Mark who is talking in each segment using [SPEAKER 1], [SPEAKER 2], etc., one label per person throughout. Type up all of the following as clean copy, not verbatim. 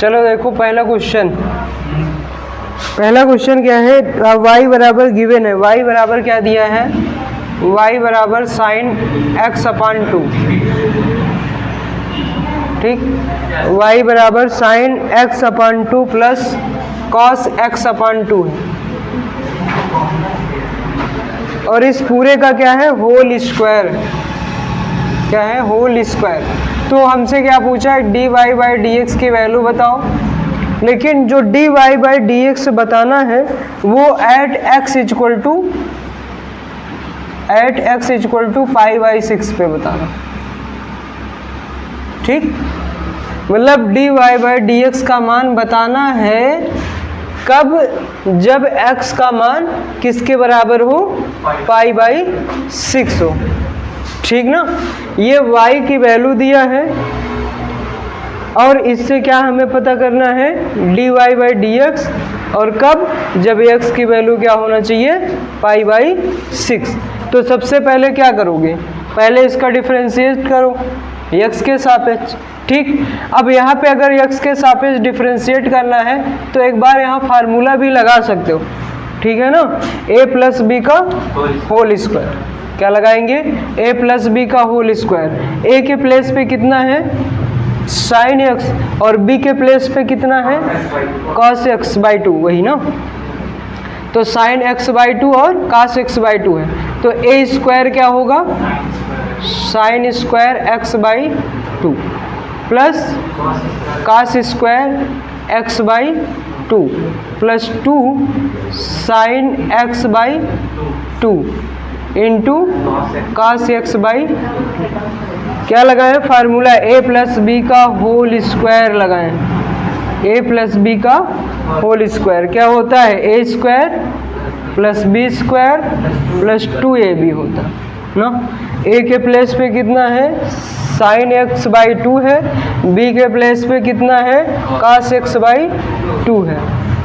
[SPEAKER 1] चलो देखो पहला क्वेश्चन क्या है, y बराबर गिवन है, y बराबर क्या दिया है, y बराबर साइन x अपान 2, ठीक, y बराबर साइन x अपान 2 प्लस कॉस x अपान 2 है, और इस पूरे का क्या है, होल स्क्वायर, क्या है, होल स्क्वायर। तो हमसे क्या पूछा है, dy बाई डी एक्स की वैल्यू बताओ, लेकिन जो dy बाई डी एक्स बताना है वो at x equal to pi by 6 पे बताना, ठीक, मतलब dy बाई डी एक्स का मान बताना है कब, जब x का मान किसके बराबर हो, पाई बाई 6 हो, ठीक ना। ये y की वैल्यू दिया है और इससे क्या हमें पता करना है, dy बाई डी एक्स, और कब, जब x की वैल्यू क्या होना चाहिए, पाई बाई 6। तो सबसे पहले क्या करोगे, पहले इसका डिफरेंशिएट करो x के सापेक्ष, ठीक। अब यहाँ पे अगर x के सापेक्ष डिफरेंशिएट करना है तो एक बार यहाँ फार्मूला भी लगा सकते हो, ठीक है ना, a प्लस बी का होल स्क्वायर, क्या लगाएंगे, a प्लस बी का होल स्क्वायर, a के प्लेस पे कितना है, साइन x, और b के प्लेस पे कितना है, कॉस x बाई 2, वही ना, तो साइन x बाई 2 और कॉस x बाई 2 है, तो a स्क्वायर क्या होगा, sine square x by 2 plus cos square x by 2 plus 2 sine x by 2 into cos x by, क्या लगाएं, फार्मूला a प्लस बी का होल स्क्वायर लगाएं, a plus B का whole square क्या होता है, a square plus B square plus 2ab होता है ना। a के प्लेस पे कितना है, साइन x बाई 2 है, b के प्लेस पे कितना है, कॉस x बाई 2 है,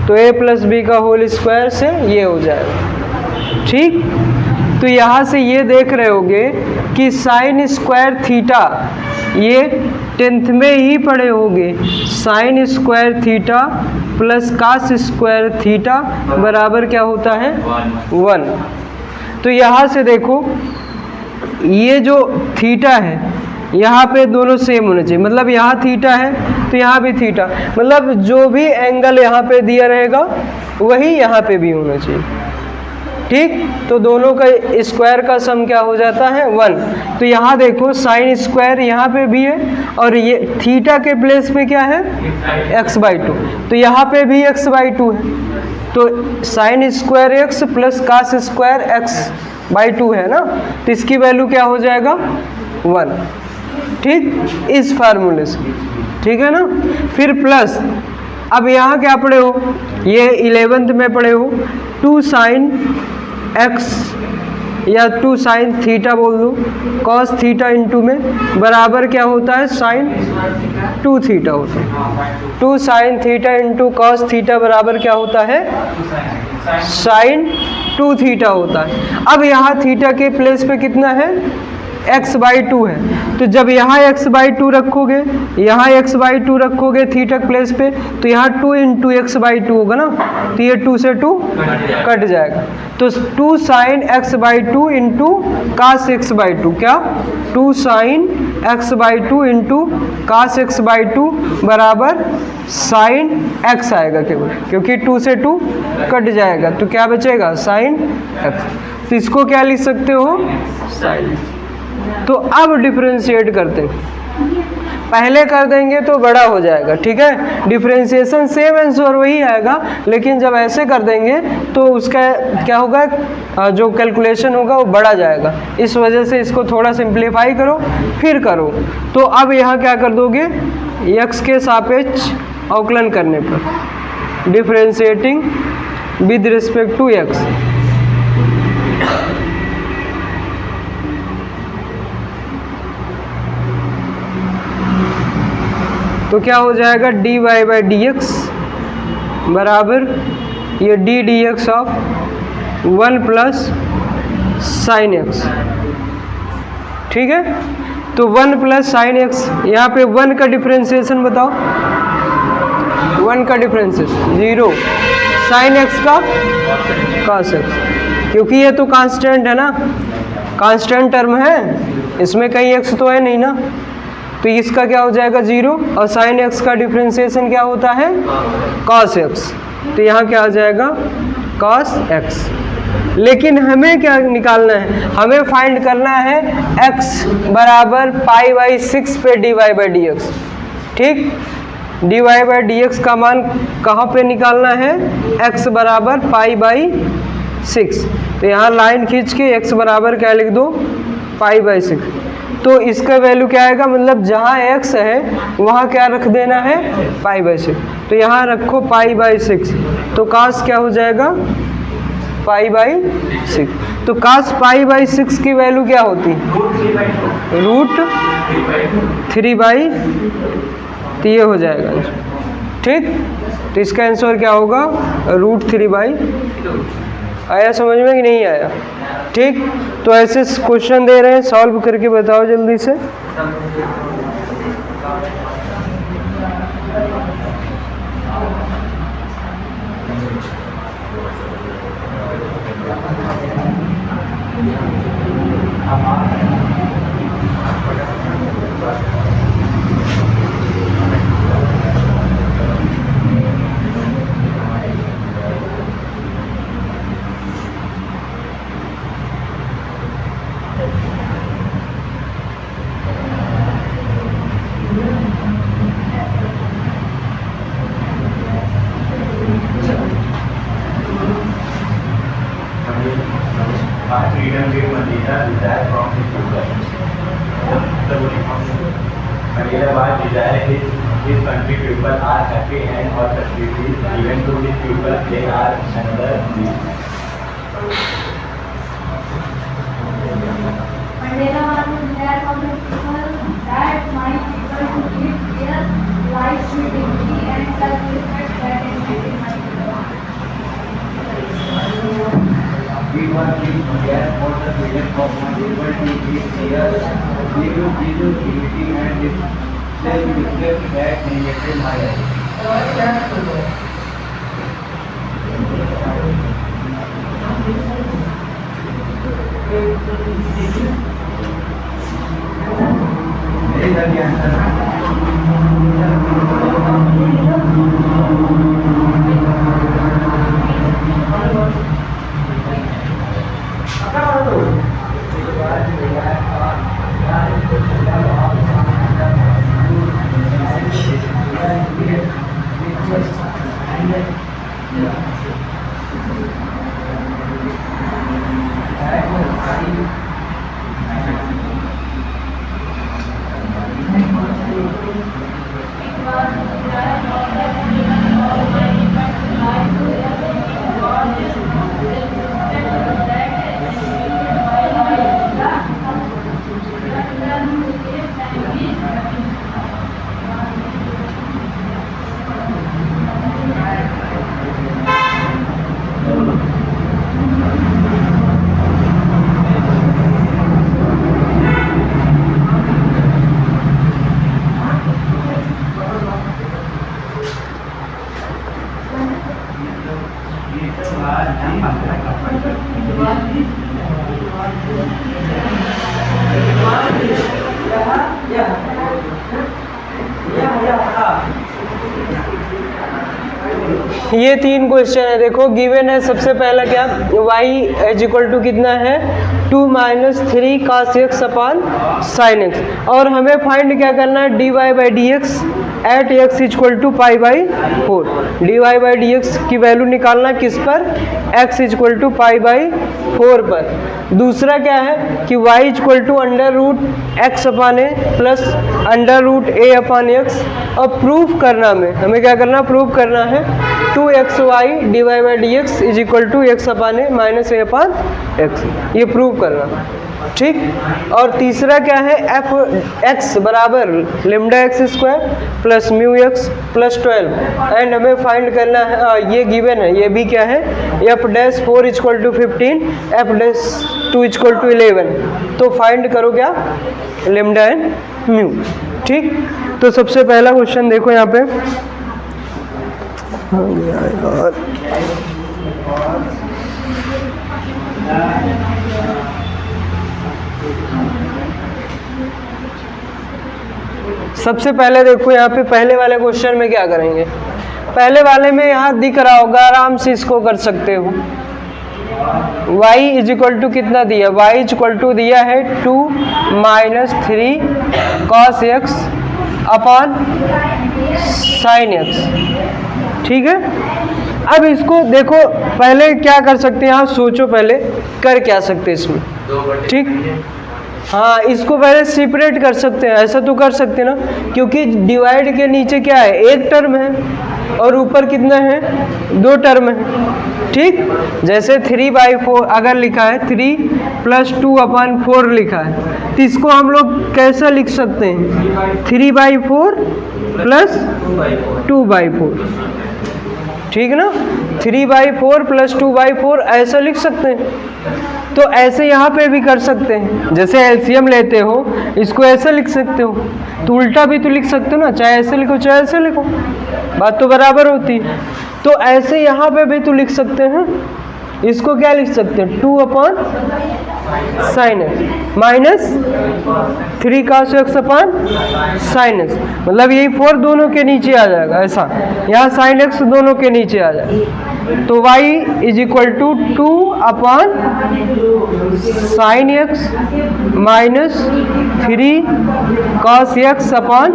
[SPEAKER 1] तो a प्लस बी का होल स्क्वायर से ये हो जाएगा, ठीक। तो यहाँ से ये देख रहे होगे कि साइन स्क्वायर थीटा, ये 10th में ही पढ़े होगे, sine square theta plus cos square theta बराबर क्या होता है, 1। तो यहाँ से देखो ये जो थीटा है यहाँ पे दोनों सेम होने चाहिए, मतलब यहाँ थीटा है तो यहाँ भी थीटा, मतलब जो भी एंगल यहाँ पे दिया रहेगा वही यहाँ पे भी होना चाहिए, ठीक। तो दोनों का स्क्वायर का सम क्या हो जाता है, 1। तो यहाँ देखो साइन स्क्वायर यहाँ पे भी है और ये थीटा के प्लेस पे क्या है, x बाई 2, तो यहाँ पे भी x बाई 2 है, तो sign square x plus cos square x by 2 है ना, तो इसकी वैल्यू क्या हो जाएगा, 1, ठीक, इस फार्मूले से, ठीक है ना। फिर प्लस, अब यहाँ क्या पढ़े हो, ये 11th में पढ़े हो, 2 साइन x या 2 साइन थीटा बोल दो, कॉस थीटा इंटू में बराबर क्या होता है, साइन 2 थीटा होता है, 2 sine theta into cos theta बराबर क्या होता है, साइन 2 थीटा होता है। अब यहाँ थीटा के प्लेस पे कितना है, x बाई 2 है, तो जब यहाँ x बाई 2 रखोगे, यहाँ x बाई 2 रखोगे थीटा प्लेस पे, तो यहाँ 2 इंटू एक्स बाई 2 होगा ना, तो ये 2 से 2 कट जाएगा, तो 2 sine x by 2 into cos x by 2, क्या 2 sine x by 2 into cos x by 2 बराबर साइन x आएगा केवल, क्योंकि 2 से 2 कट जाएगा, तो क्या बचेगा, साइन x। तो इसको क्या लिख सकते हो, साइन। तो अब डिफरेंशिएट करते हैं, पहले कर देंगे तो बड़ा हो जाएगा, ठीक है, डिफरेंशिएशन सेम आंसर वही आएगा, लेकिन जब ऐसे कर देंगे तो उसका क्या होगा, जो कैलकुलेशन होगा वो बढ़ा जाएगा, इस वजह से इसको थोड़ा सिंप्लीफाई करो फिर करो। तो अब यहाँ क्या कर दोगे, x के सापेक्ष अवकलन करने पर, differentiating with respect to x, तो क्या हो जाएगा, dy बाई डी एक्स बराबर ये D d x of 1 plus sine x, ठीक है। तो 1 प्लस साइन एक्स, यहाँ पे 1 का डिफरेंशिएशन बताओ, 1 का डिफरेंसेस 0, साइन एक्स का कॉस एक्स, क्योंकि ये तो कांस्टेंट है ना, कांस्टेंट टर्म है, इसमें कहीं एक्स तो है नहीं ना, तो इसका क्या हो जाएगा 0, और साइन एक्स का डिफरेंशिएशन क्या होता है कॉस एक्स, तो यहाँ क्या आ जाएगा कॉस एक्स। लेकिन हमें क्या निकालना है, हमें फाइंड करना है x बराबर पाई बाई 6 पे dy बाई डी एक्स। ठीक, dy बाई डी एक्स का मान कहाँ पे निकालना है, x बराबर पाई बाई 6, तो यहाँ लाइन खींच के x बराबर क्या लिख दो पाई बाई 6, तो इसका वैल्यू क्या आएगा, मतलब जहाँ x है वहाँ क्या रख देना है पाई बाई 6, तो यहाँ रखो पाई बाई 6, तो कास क्या हो जाएगा पाई बाई 6, तो कास पाई बाई 6 की वैल्यू क्या होती रूट 3 बाई, तो ये हो जाएगा। ठीक, तो इसका आंसर क्या होगा रूट 3 बाई। आया समझ में कि नहीं आया? ठीक, तो ऐसे क्वेश्चन दे रहे हैं, सॉल्व करके बताओ जल्दी से।
[SPEAKER 2] His country people are happy and all facilities given to his people, they are another thing.
[SPEAKER 3] Mandela was there for the people that my people to live their lives with dignity and self-respect that is within my people.
[SPEAKER 2] We want to care for the freedom of my people to live here, live with dignity and self-respect that is within my life.
[SPEAKER 1] ये 3 question है, देखो given है। सबसे पहला क्या, y is equal to कितना है 2 minus 3 cos x upon sine x, और हमें फाइंड क्या करना है dy by D X at x equal to pi by 4। dy by D X की वैल्यू निकालना किस पर, x equal to pi by 4 पर। दूसरा क्या है कि y equal to under root X upon A plus under root A upon X, और प्रूफ करना में हमें क्या करना, प्रूफ करना है 2xy dy by D X is equal to X upon A minus A upon X, ये prove करना। ठीक, और तीसरा क्या है एफ एक्स बराबर lambda X square plus mu X plus 12, and हमें फाइंड करना है, ये गिवन है, ये भी क्या है F dash 4 equal to 15 F dash 2 equal to 11, तो फाइंड करो क्या लेमडा एंड म्यू। ठीक, तो सबसे पहला क्वेश्चन देखो यहाँ पे हो गया यार। सबसे पहले देखो यहाँ पे पहले वाले क्वेश्चन में क्या करेंगे। पहले वाले में यहाँ दिख रहा होगा, आराम से इसको कर सकते हो। y इज इक्वल टू कितना दिया, y इज इक्वल टू दिया है 2 minus 3 cos x upon sin x, ठीक है। अब इसको देखो, पहले क्या कर सकते हैं, यहाँ सोचो पहले कर क्या सकते हैं इसमें, ठीक। हाँ, इसको पहले सेपरेट कर सकते हैं, ऐसा तो कर सकते हैं ना, क्योंकि डिवाइड के नीचे क्या है, एक टर्म है और ऊपर कितना है, 2 टर्म है, ठीक। जैसे 3/4 अगर लिखा है, 3 + 2/4 लिखा है, तो इसको हम लोग कैसा लिख सकते हैं, 3/4 + 2/4, ठीक ना। 3/4 + 2/4 ऐसा लिख सकते हैं। तो ऐसे यहाँ पे भी कर सकते हैं, जैसे एलसीएम लेते हो इसको ऐसे लिख सकते हो, तो उल्टा भी तो लिख सकते हो ना, चाहे ऐसे लिखो चाहे ऐसे लिखो, बात तो बराबर होती है। तो ऐसे यहाँ पे भी तो लिख सकते हैं, इसको क्या लिख सकते हैं, 2/sin x minus 3 cos x upon sin x, मतलब यही 4 दोनों के नीचे आ जाएगा, ऐसा यहाँ sin x दोनों के नीचे आ जाएगा। तो y is equal to 2/sin x minus 3 cos x upon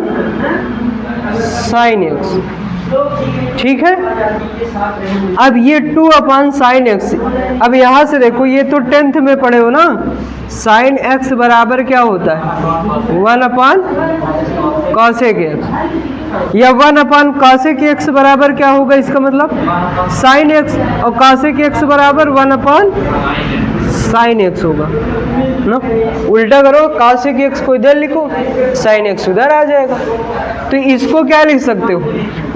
[SPEAKER 1] sin x, ठीक है। अब ये 2/sin x, अब यहाँ से देखो, ये तो 10th में पढ़े हो ना, sin x बराबर क्या होता है, 1/cos x, या 1/cos x बराबर क्या होगा, इसका मतलब sin x, और cos x बराबर 1/sin x होगा ना। उल्टा करो, cos x को इधर लिखो, sin x उधर आ जाएगा। तो इसको क्या लिख सकते हो,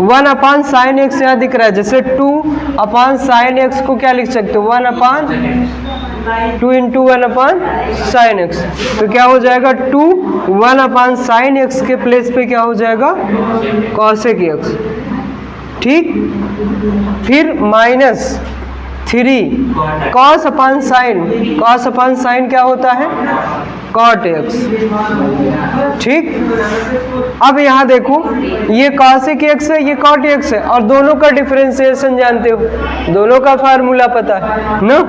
[SPEAKER 1] 1/sin x यहाँ दिख रहा है, जैसे 2/sin x को क्या लिख सकते हो, 2 × 1/sin x, तो क्या हो जाएगा 2 1/sin x के प्लेस पे क्या हो जाएगा, cos x, ठीक। फिर माइनस 3 cos/sin क्या होता है, cot x, ठीक। अब यहाँ देखो, ये cos x है, ये cot x है, और दोनों का डिफरेंशिएशन जानते हो, दोनों का फार्मूला पता है ना।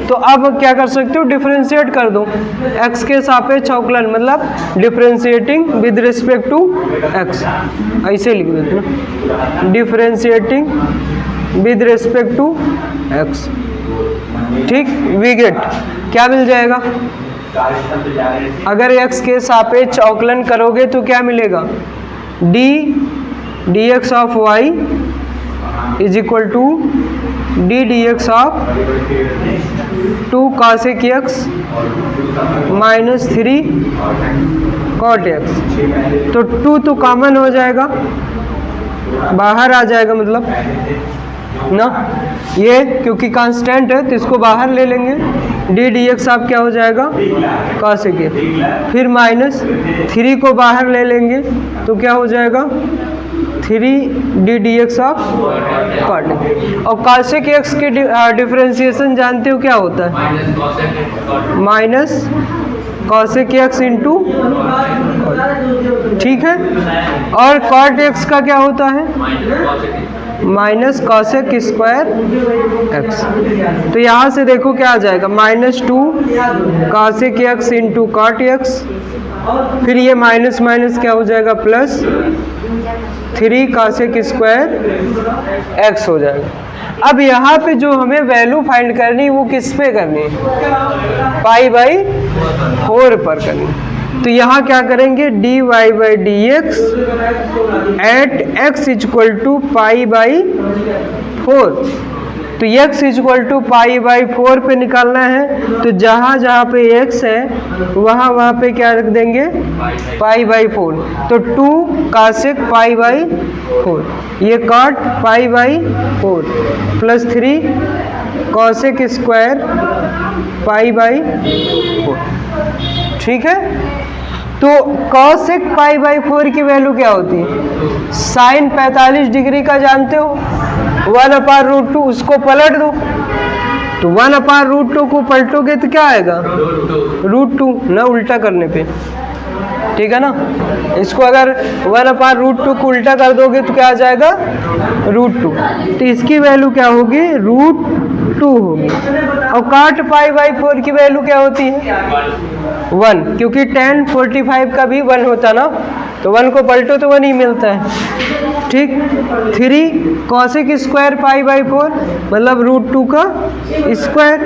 [SPEAKER 1] तो अब क्या कर सकते हो, डिफरेंशिएट कर दो, x के सापेक्ष अवकलन, मतलब differentiating with respect to x, ऐसे लिख देते हो, differentiating with respect to x, ठीक। वी गेट क्या मिल जाएगा, अगर x के सापेक्ष अवकलन करोगे तो क्या मिलेगा, dx of y is equal to dx of 2 cos x minus 3 cot x, तो 2 तो कॉमन हो जाएगा, बाहर आ जाएगा, मतलब ना, ये क्योंकि कांस्टेंट है तो इसको बाहर ले लेंगे, dx आप क्या हो जाएगा, cos x, फिर माइनस 3 को बाहर ले लेंगे तो क्या हो जाएगा, 3 dx ऑफ cot x, और cos x के डिफरेंशिएशन जानते हो क्या होता है, माइनस cos x इंटू, ठीक है। और cot x का क्या होता है, minus cos x square x, तो यहाँ से देखो क्या आ जाएगा, -2 cos x into cot x, फिर ये माइनस माइनस क्या हो जाएगा, +3 cos x स्क्वायर x हो जाएगा। अब यहाँ पे जो हमें वैल्यू फाइंड करनी है वो किस पे करनी है, π/4 पर करनी है। तो यहाँ क्या करेंगे, dy/dx eight x equal to π/4, तो x इक्वल टू π/4 पे निकालना है, तो जहाँ जहाँ पे x है वहाँ पे क्या रख देंगे, π/4, तो 2 cos x π/4, ये cot π/4 plus 3 cos x square π/4, ठीक है। तो cos x π/4 की वैल्यू क्या होती है, साइन 45 डिग्री का जानते हो, 1/√2, उसको पलट दो तो 1/√2 को पलटोगे तो क्या आएगा √2 ना, उल्टा करने पे, ठीक है ना। इसको अगर 1/√2 को उल्टा कर दोगे तो क्या आ जाएगा √2, तो इसकी वैल्यू क्या होगी √2 होगी। और काट π/4 की वैल्यू क्या होती है 1, क्योंकि tan 45 का भी 1 होता ना, तो 1 को पलटो तो 1 ही मिलता है, ठीक। 3 cosec स्क्वायर π/4 मतलब √2 का स्क्वायर,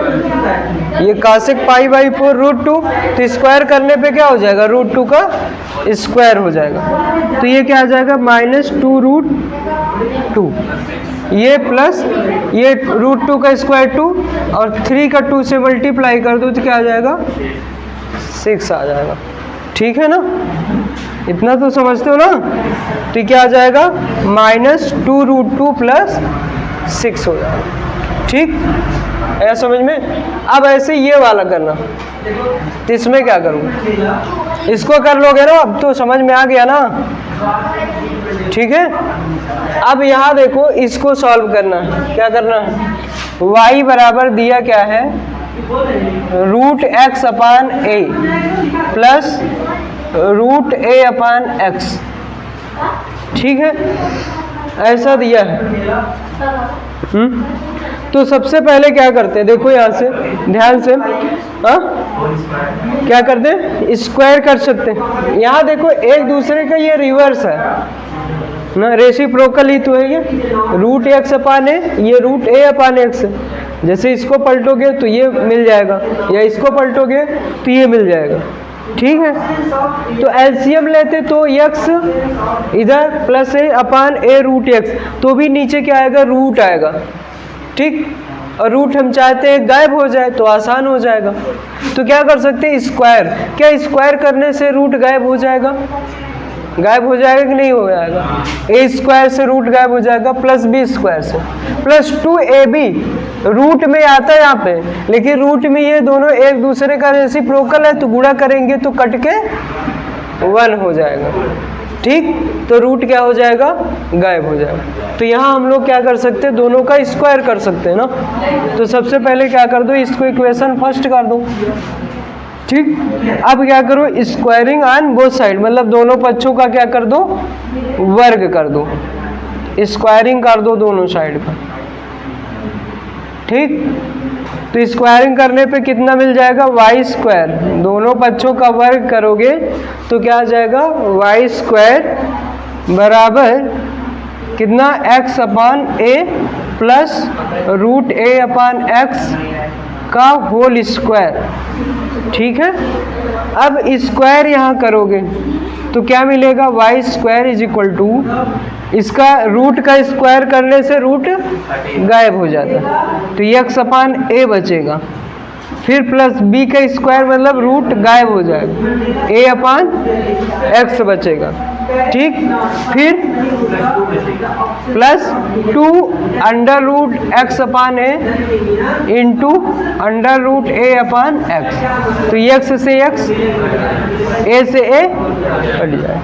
[SPEAKER 1] ये cosec π/4 √2, तो स्क्वायर करने पे क्या हो जाएगा √2 का स्क्वायर हो जाएगा, तो ये क्या आ जाएगा -2√2, ये प्लस ये √2 का स्क्वायर 2 और 3 का 2 से मल्टीप्लाई कर दो तो क्या आ जाएगा 6 आ जाएगा, ठीक है ना। इतना तो समझते हो ना, तो क्या आ जाएगा -2√2 प्लस 6 हो जाएगा, ठीक है समझ में। अब ऐसे ये वाला करना, तो इसमें क्या करूँ, इसको कर लोगे ना, अब तो समझ में आ गया ना, ठीक है। अब यहाँ देखो इसको सॉल्व करना है, क्या करना है, y बराबर दिया क्या है √x/a प्लस √a/x, ठीक है, ऐसा दिया है। तो सबसे पहले क्या करते हैं, देखो यहाँ से ध्यान से, क्या करते हैं स्क्वायर कर सकते हैं। यहाँ देखो एक दूसरे का ये रिवर्स है ना, रेसिप्रोकल ही तो है ये, √x/a ये √a/x है, जैसे इसको पलटोगे तो ये मिल जाएगा या इसको पलटोगे तो ये मिल जाएगा, ठीक है। तो एलसीएम लेते तो x इधर प्लस a/a√x, तो भी नीचे क्या आएगा रूट आएगा, ठीक। और रूट हम चाहते हैं गायब हो जाए तो आसान हो जाएगा, तो क्या कर सकते हैं स्क्वायर, क्या स्क्वायर करने से रूट गायब हो जाएगा, गायब हो जाएगा कि नहीं हो जाएगा, a स्क्वायर से रूट गायब हो जाएगा प्लस b स्क्वायर से, प्लस 2ab रूट में आता है यहाँ पे, लेकिन रूट में ये दोनों एक दूसरे का रेसिप्रोकल है, तो गुणा करेंगे तो कट के 1 हो जाएगा, ठीक। तो रूट क्या हो जाएगा गायब हो जाएगा। तो यहाँ हम लोग क्या कर सकते हैं, दोनों का स्क्वायर कर सकते हैं ना। तो सबसे पहले क्या कर दो, इसको इक्वेशन फर्स्ट कर दो, ठीक। अब क्या करो स्क्वायरिंग ऑन बोथ साइड, मतलब दोनों पक्षों का क्या कर दो वर्ग कर दो, स्क्वायरिंग कर दो दोनों साइड का, ठीक। तो स्क्वायरिंग करने पे कितना मिल जाएगा y², दोनों पक्षों का वर्ग करोगे तो क्या आ जाएगा y² बराबर कितना x/a प्लस √a/x का होल स्क्वायर, ठीक है। अब स्क्वायर यहाँ करोगे तो क्या मिलेगा y² इसका रूट का स्क्वायर करने से रूट गायब हो जाता है, तो x/a बचेगा, फिर प्लस b का स्क्वायर मतलब रूट गायब हो जाएगा, a/x बचेगा, ठीक। फिर प्लस 2√x/a इंटू √a/x, तो x से x a से a कट जाए,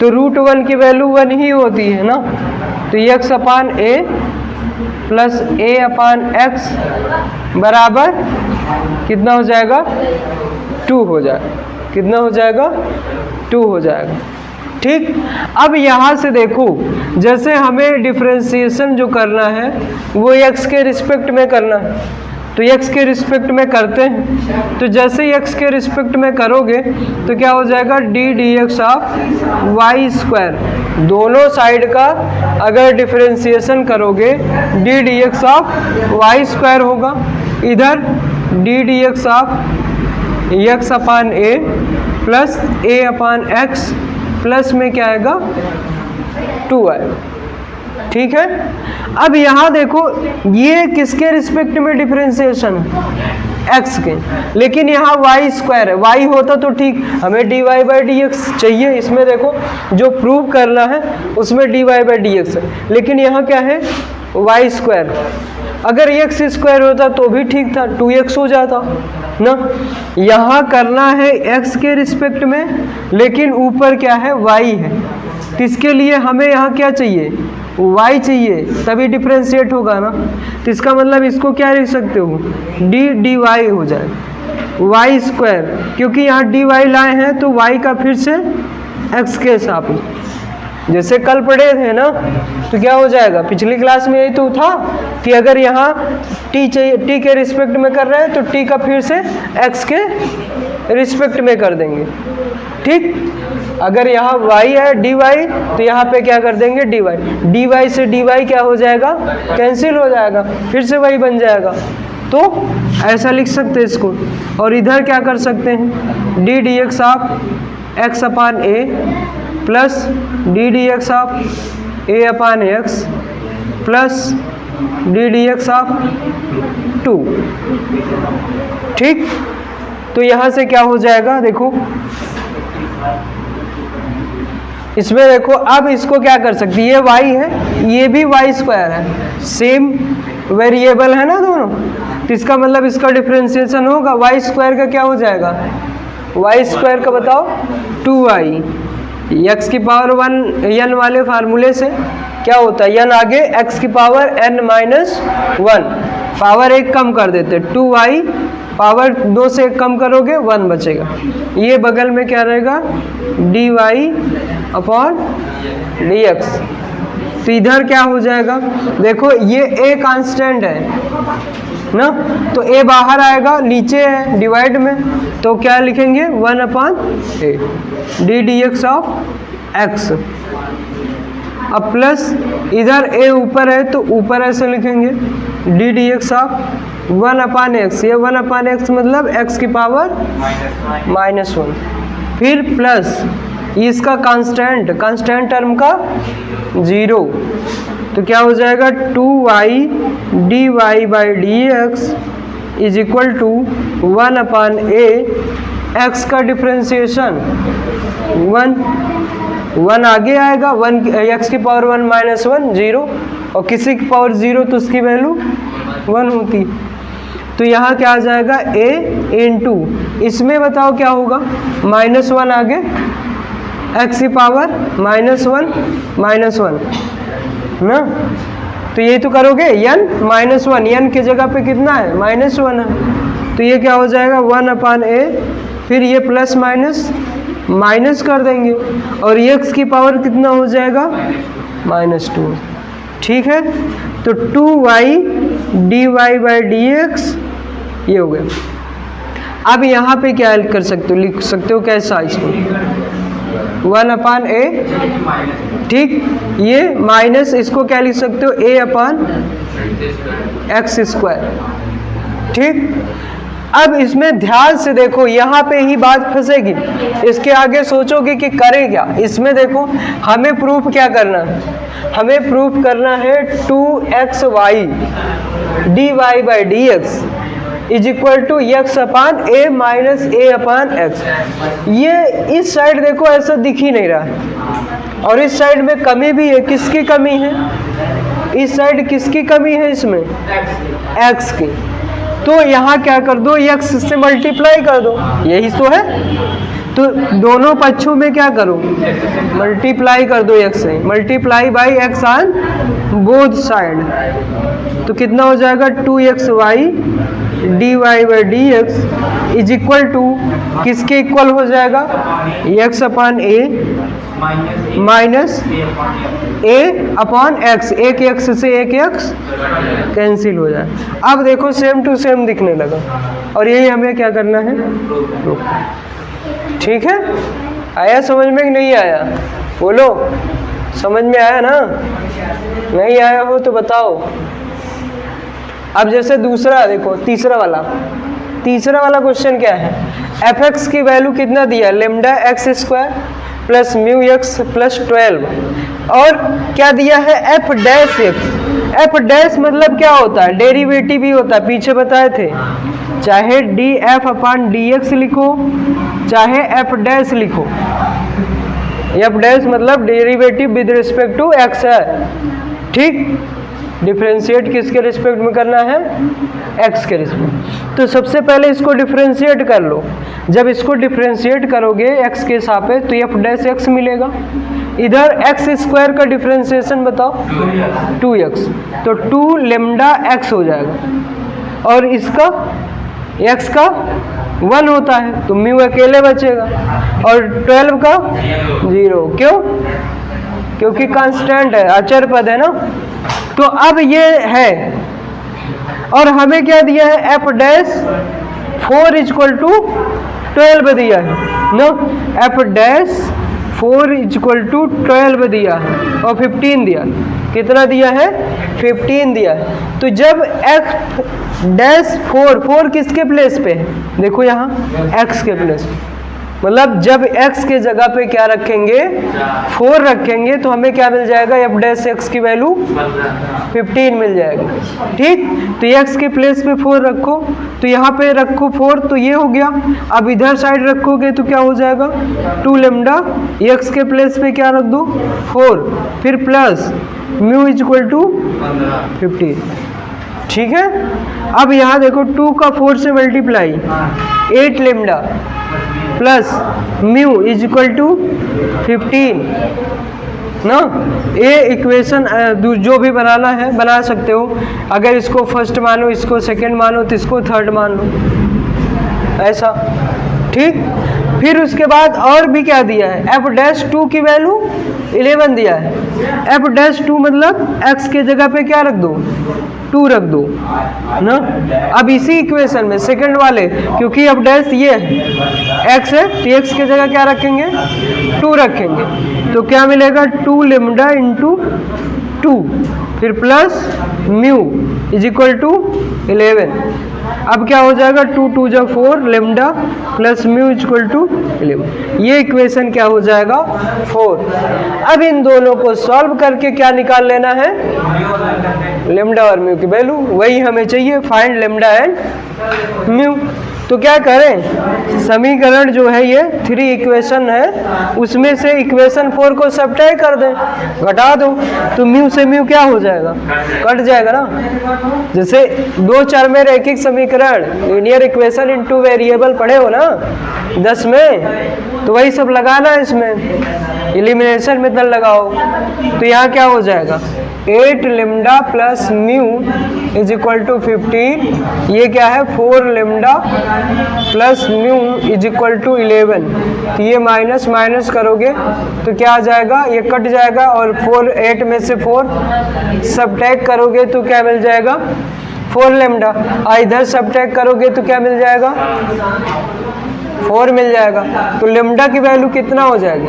[SPEAKER 1] तो √1 की वैल्यू 1 ही होती है ना, तो x/a प्लस a/x बराबर कितना हो जाएगा 2 हो जाएगा, कितना हो जाएगा 2 हो जाएगा, ठीक। अब यहाँ से देखो जैसे हमें डिफरेंशिएशन जो करना है वो x के रिस्पेक्ट में करना है, तो x के रिस्पेक्ट में करते हैं, तो जैसे x के रिस्पेक्ट में करोगे तो क्या हो जाएगा d/y², दोनों साइड का अगर डिफरेंशिएशन करोगे d/y² होगा, इधर d/x/a प्लस a/x प्लस में क्या आएगा 2 आएगा, ठीक है। अब यहाँ देखो ये किसके रिस्पेक्ट में डिफरेंशिएशन है x के, लेकिन यहाँ y² है, y होता तो ठीक, हमें dy/dx चाहिए, इसमें देखो जो प्रूव करना है उसमें dy/dx है, लेकिन यहाँ क्या है y², अगर x² होता तो भी ठीक था, 2x हो जाता ना। यहाँ करना है x के रिस्पेक्ट में, लेकिन ऊपर क्या है y है, तो इसके लिए हमें यहाँ क्या चाहिए y चाहिए तभी डिफ्रेंशिएट होगा ना। तो इसका मतलब इसको क्या लिख सकते हो, डी डी वाई हो जाए, वाई स्क्वायर, क्योंकि यहाँ डी वाई लाए हैं तो y का फिर से x के साथ, जैसे कल पढ़े थे ना, तो क्या हो जाएगा, पिछली क्लास में यही तो था कि अगर यहाँ t चाहिए, t के रिस्पेक्ट में कर रहे हैं तो t का फिर से x के रिस्पेक्ट में कर देंगे। ठीक, अगर यहाँ y है dy तो यहाँ पे क्या कर देंगे dy से dy क्या हो जाएगा, कैंसिल हो जाएगा, फिर से वही बन जाएगा। तो ऐसा लिख सकते हैं इसको। और इधर क्या कर सकते हैं, D d x of x upon A plus D d x of A upon x plus D d x of 2। ठीक, तो यहाँ से क्या हो जाएगा, देखो इसमें देखो, अब इसको क्या कर सकते, ये y है, ये भी y स्क्वायर है, सेम वेरिएबल है ना दोनों, तो इसका मतलब इसका डिफरेंशिएशन होगा, y स्क्वायर का क्या हो जाएगा, y स्क्वायर का बताओ 2y, x की पावर 1 n वाले फार्मूले से क्या होता है, n आगे x की पावर n माइनस 1, पावर 1 कम कर देते, 2y पावर 2 से 1 कम करोगे 1 बचेगा, ये बगल में क्या रहेगा dy अपॉन dx। तो इधर क्या हो जाएगा, देखो ये a कांस्टेंट है ना, तो a बाहर आएगा, नीचे है डिवाइड में, तो क्या लिखेंगे 1 upon a D d x of x। अब प्लस इधर a ऊपर है तो ऊपर ऐसे लिखेंगे D d x of 1 upon x, ये 1 अपॉन एक्स मतलब x की पावर -1, फिर प्लस इसका कांस्टेंट टर्म का 0, तो क्या हो जाएगा 2y dy by D X is equal to 1 upon a, x का डिफ्रेंशिएशन 1 आगे आएगा, 1 x की पावर 1 माइनस 1 0, और किसी की पावर 0 तो उसकी वैल्यू 1 होती, तो यहाँ क्या आ जाएगा a इंटू, इसमें बताओ क्या होगा, -1 आगे x की पावर -1 ना, तो ये तो करोगे n -1, n की जगह पे कितना है -1 है, तो ये क्या हो जाएगा 1 अपॉन a, फिर ये प्लस माइनस कर देंगे, और x की पावर कितना हो जाएगा -2। ठीक है, तो 2y dy by D x ये हो गया। अब यहाँ पे क्या कर सकते हो, लिख सकते हो कैसा, इसको 1 अपॉन a, ठीक, ये माइनस इसको क्या लिख सकते हो a अपॉन एक्स स्क्वायर। ठीक, अब इसमें ध्यान से देखो, यहाँ पे ही बात फंसेगी, इसके आगे सोचोगे कि करें क्या। इसमें देखो हमें प्रूफ क्या करना है, हमें प्रूफ करना है 2xy dy by D X is equal to X upon A minus A upon X. ये इस साइड देखो ऐसा दिख ही नहीं रहा है, और इस साइड में कमी भी है, किसकी कमी है, इस साइड किसकी कमी है, इसमें x की, तो यहाँ क्या कर दो, x से मल्टीप्लाई कर दो, यही तो है, तो दोनों पक्षों में क्या करो, मल्टीप्लाई कर दो x से, multiply by x on both side, तो कितना हो जाएगा 2xy dy by D X is equal to, किसके इक्वल हो जाएगा, x upon a minus a upon x, एक x से एक x कैंसिल हो जाए। अब देखो सेम टू सेम दिखने लगा, और यही हमें क्या करना है, ठीक है। आया समझ में कि नहीं आया, बोलो, समझ में आया ना, नहीं आया हो तो बताओ। अब जैसे दूसरा देखो, तीसरा वाला क्वेश्चन क्या है, एफ एक्स की वैल्यू कितना दिया, lambda X square plus mu X plus 12, और क्या दिया है F dash x. F dash मतलब क्या होता है, डेरिवेटिव ही होता है, पीछे बताए थे, चाहे D F upon D X लिखो, चाहे एफ डैश लिखो, एफ डैश मतलब derivative with respect to X है, ठीक। डिफरेंशिएट किसके रिस्पेक्ट में करना है? x के रिस्पेक्ट। तो सबसे पहले इसको डिफरेंशिएट कर लो। जब इसको डिफरेंशिएट करोगे x के सापेक्ष तो f डैश x मिलेगा। इधर x स्क्वायर का डिफरेंशिएशन बताओ, 2x, तो 2 लेमडा x हो जाएगा और इसका x का 1 होता है तो म्यू अकेले बचेगा और 12 का 0। क्यों? क्योंकि कांस्टेंट है, अचर पद है ना। तो अब ये है और हमें क्या दिया है? f डैश 4 इक्वल टू 12 दिया है ना। f डैश 4 इक्वल टू 12 दिया है और 15 दिया। कितना दिया है? 15 दिया है। तो जब f डैश 4 किसके प्लेस पे है? देखो यहाँ x के प्लेस पे, मतलब जब x के जगह पे क्या रखेंगे? 4 रखेंगे तो हमें क्या मिल जाएगा? f डैश x की वैल्यू 15 मिल जाएगी। ठीक, तो x के प्लेस पे 4 रखो, तो यहाँ पे रखो 4, तो ये हो गया। अब इधर साइड रखोगे तो क्या हो जाएगा? 2 लेमडा, x के प्लेस पे क्या रख दो? 4, फिर प्लस म्यू इक्वल टू 15। ठीक है, अब यहाँ देखो 2 का 4 से multiply, 8 lambda plus mu is equal to 15 ना। ये इक्वेशन जो भी बनाना है बना सकते हो। अगर इसको फर्स्ट मानो, इसको सेकंड मानो, तो इसको थर्ड मान लो, ऐसा। ठीक, फिर उसके बाद और भी क्या दिया है? f डैश 2 की वैल्यू 11 दिया है। f डैश 2 मतलब x के जगह पे क्या रख दो? 2 रख दो ना। अब इसी इक्वेशन में सेकंड वाले, क्योंकि f डैश ये x है तो x के जगह क्या रखेंगे? 2 रखेंगे, तो क्या मिलेगा? 2 लेमडा इंटू 2, फिर plus mu is equal to 11। अब क्या हो जाएगा? 2 2 जा 4 lambda plus mu equal to 11। ये इक्वेशन क्या हो जाएगा? 4। अब इन दोनों को सॉल्व करके क्या निकाल लेना है? लेमडा और म्यू की वैल्यू, वही हमें चाहिए, फाइंड लेमडा एंड म्यू। तो क्या करें? समीकरण जो है ये 3 इक्वेशन है, उसमें से इक्वेशन 4 को सब्ट्रैक्ट कर दें, घटा दो, तो म्यू से म्यू क्या हो जाएगा? कट जाएगा ना। जैसे 2 चर में रैखिक समीकरण, लीनियर इक्वेशन इन 2 वेरिएबल पढ़े हो ना 10 में, तो वही सब लगाना है इसमें, एलिमिनेशन मेथड लगाओ। तो यहाँ क्या हो जाएगा? 8 lambda plus mu is equal to 15। ये क्या है? 4 lambda plus mu is equal to 11। तो ये माइनस माइनस करोगे तो क्या आ जाएगा? ये कट जाएगा और 8 में से 4 सब्ट्रैक्ट करोगे तो क्या मिल जाएगा? 4 लेमडा। इधर सब्ट्रैक्ट करोगे तो क्या मिल जाएगा? 4 मिल जाएगा। तो लेमडा की वैल्यू कितना हो जाएगी?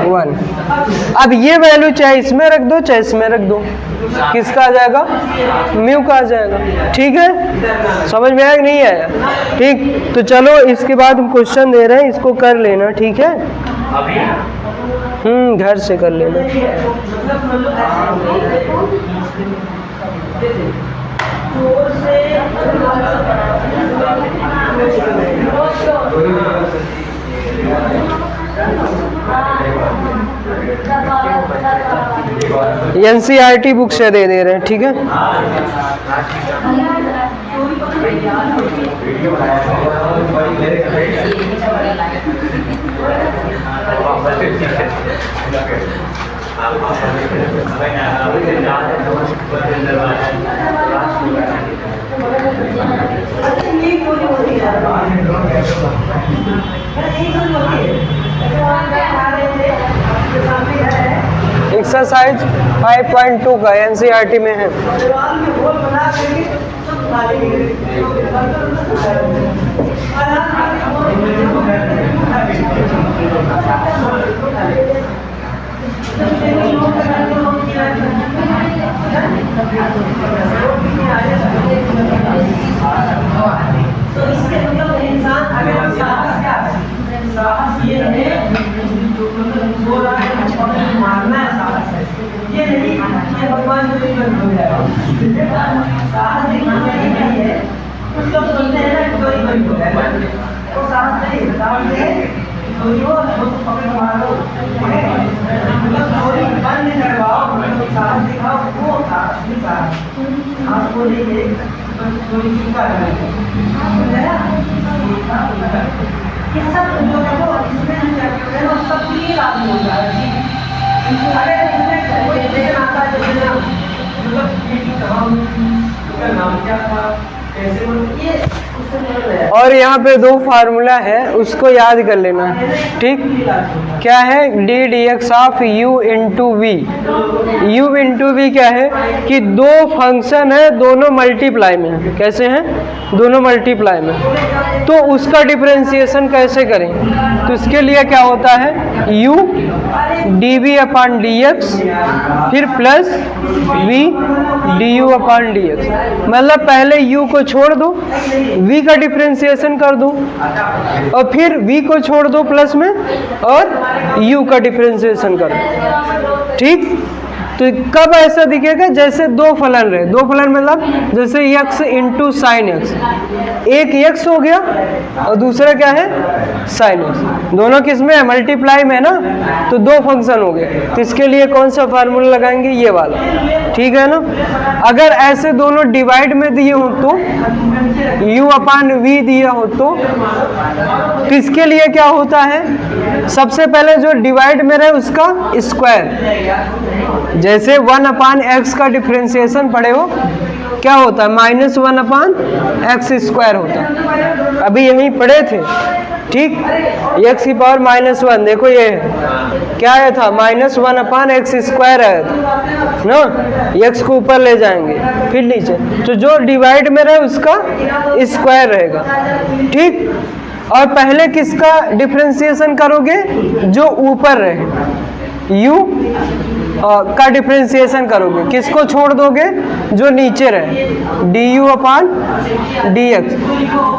[SPEAKER 1] 1। अब ये वैल्यू चाहे इसमें रख दो चाहे इसमें रख दो, किसका आ जाएगा? म्यू का आ जाएगा। ठीक है, समझ में आया कि नहीं आया? ठीक, तो चलो इसके बाद हम क्वेश्चन दे रहे हैं, इसको कर लेना। ठीक है, घर से कर लेना। NCERT बुक से दे रहे हैं। ठीक है, एक्सरसाइज 5.2 का NCERT में है।
[SPEAKER 4] तो इसके मतलब इंसान अगर साहस ये है जो रहा है मारना है, साहस है ये नहीं कि भगवान को हो जाएगा। साहस दिखाना ही नहीं है। कुछ लोग सुनते हैं ना चोरी कोई हो जाएगा, तो साहस नहीं, साहस है चोरी हो तो पकड़ मारो, मतलब चोरी बंद करवाओ, साहस दिखाओ, वो साहस थोड़ी सी कर रहे हैं, समझा? ये सब जो है वो इसमें हम क्या करते हैं, वो सब ये लागू होता है। अगर इसमें कोई रिलेशन आता है, जैसे ना मतलब ये तमाम उसका नाम क्या था, कैसे मतलब ये उससे मतलब है।
[SPEAKER 1] और यहाँ पे दो फार्मूला है, उसको याद कर लेना। ठीक, क्या है? D d x of u into v. U into v क्या है कि दो फंक्शन है, दोनों मल्टीप्लाई में है। कैसे हैं? दोनों मल्टीप्लाई में। तो उसका डिफरेंशिएशन कैसे करें? तो इसके लिए क्या होता है, u d v upon d x, फिर plus v d u upon d x. मतलब पहले u को छोड़ दो, v का डिफरेंशिएशन कर दो, और फिर v को छोड़ दो प्लस में, और u का डिफरेंशिएशन कर दो। ठीक, तो कब ऐसा दिखेगा? जैसे दो फलन रहे, दो फलन मतलब जैसे x इंटू साइन एक्स, एक x हो गया और दूसरा क्या है, साइन एक्स। दोनों किस में है? मल्टीप्लाई में है ना, तो दो फंक्शन हो गए। तो इसके लिए कौन सा फार्मूला लगाएंगे? ये वाला। ठीक है ना। अगर ऐसे दोनों डिवाइड में दिए हो तो u अपान v दिया हो तो इसके लिए क्या होता है? सबसे पहले जो डिवाइड में रहे उसका स्क्वायर। जैसे 1 अपान एक्स का डिफरेंशिएशन पढ़े हो, क्या होता है? -1 अपान एक्स स्क्वायर होता है। अभी यहीं पढ़े थे। ठीक, एक्स की पावर -1, देखो ये है, क्या आया था? -1 अपान एक्स स्क्वायर आया था ना। एक्स को ऊपर ले जाएंगे फिर नीचे, तो जो डिवाइड में रहे उसका स्क्वायर रहेगा। ठीक, और पहले किसका डिफरेंशिएशन करोगे? जो ऊपर रहे, u का डिफरेंशिएशन करोगे। किसको छोड़ दोगे? जो नीचे रहे, D you upon D x.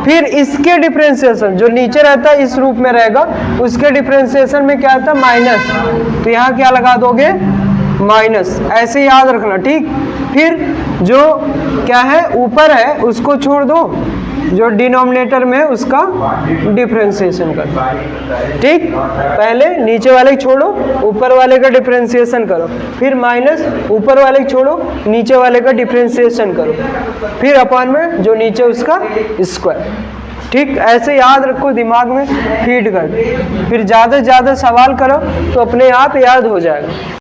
[SPEAKER 1] फिर इसके डिफरेंशिएशन जो नीचे रहता है इस रूप में रहेगा, उसके डिफरेंशिएशन में क्या आता है? माइनस। तो यहाँ क्या लगा दोगे? माइनस। ऐसे याद रखना। ठीक, फिर जो क्या है ऊपर है उसको छोड़ दो, जो डिनोमिनेटर में उसका डिफरेंशिएशन करो। ठीक, पहले नीचे वाले को छोड़ो, ऊपर वाले का डिफरेंशिएशन करो, फिर माइनस, ऊपर वाले को छोड़ो, नीचे वाले का डिफरेंशिएशन करो, फिर अपॉन में जो नीचे उसका स्क्वायर। ठीक, ऐसे याद रखो, दिमाग में फीड कर, फिर ज़्यादा से ज़्यादा सवाल करो तो अपने आप याद हो जाएगा।